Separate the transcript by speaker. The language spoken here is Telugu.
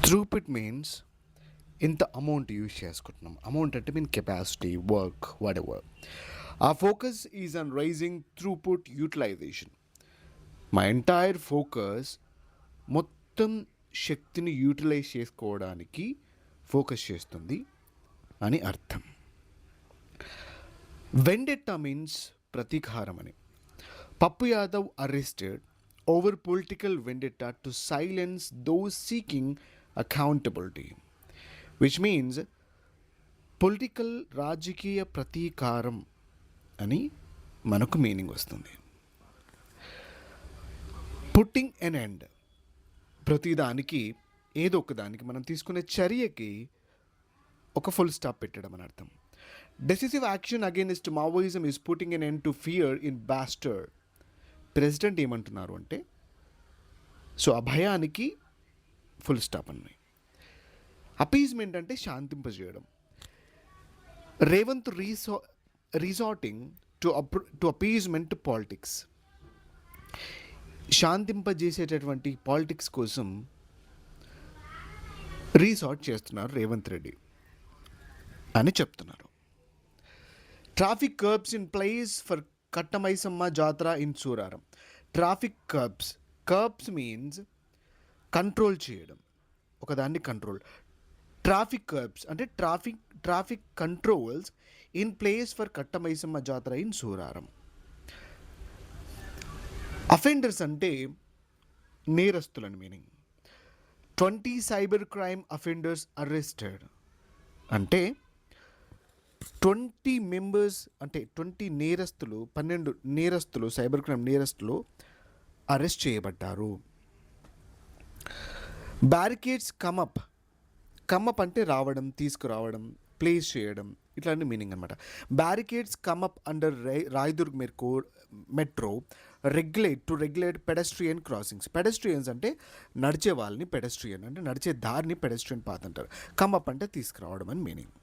Speaker 1: త్రూపుట్ మీన్స్ ఇంత అమౌంట్ యూజ్ చేసుకుంటున్నాం. అమౌంట్ అంటే mean capacity, work, whatever. ఆ focus is on rising throughput utilization. మా ఎంటైర్ ఫోకస్ మొత్తం శక్తిని యూటిలైజ్ చేసుకోవడానికి ఫోకస్ చేస్తుంది అని అర్థం. వెండెట్టా మీన్స్ ప్రతీకారం అని. పప్పు Yadav arrested over political వెండెట్టా to silence those seeking accountability, which means political రాజకీయ ప్రతీకారం అని మనకు మీనింగ్ వస్తుంది. పుట్టింగ్ ఎన్ ఎండ్, ప్రతిదానికి ఏదో ఒకదానికి మనం తీసుకునే చర్యకి ఒక ఫుల్ స్టాప్ పెట్టడం అని అర్థం. Decisive action against Maoism is putting an end to fear in bastard. President ఏమంటున్నారు అంటే, సో ఆ భయానికి ఫుల్ స్టాప్ అన్నాయి. అపీజ్మెంట్ అంటే శాంతింపజేయడం. Revanth resorting to appeasement to politics. శాంతింపజేసేటటువంటి పాలిటిక్స్ కోసం రీసార్ట్ చేస్తున్నారు రేవంత్ రెడ్డి అని చెప్తున్నారు. Traffic curbs in place for Kattamaisamma Jatara in Suraram. Traffic curbs means control చేయడం, ఒకదాన్ని కంట్రోల్. ట్రాఫిక్ కర్బ్స్ అంటే traffic controls in place for Kattamaisamma Jatara in Suraram. Offenders అంటే నేరస్తులని meaning. 20 cyber crime offenders arrested అంటే 20 మెంబర్స్ అంటే 20 నేరస్తులు, 12 నేరస్తులు, సైబర్ క్రైమ్ నేరస్తులు అరెస్ట్ చేయబడ్డారు. బ్యారికేడ్స్ కమప్ అంటే రావడం, తీసుకురావడం, ప్లేస్ చేయడం, ఇట్లాంటి మీనింగ్ అనమాట. Barricades come up under Rayadurg metro regulate pedestrian crossings. Pedestrians అంటే నడిచే వాళ్ళని పెడెస్ట్రియన్ అంటే నడిచే దారిని పెడెస్ట్రియన్ పాత్ అంటారు. కమప్ అంటే తీసుకురావడం అని మీనింగ్.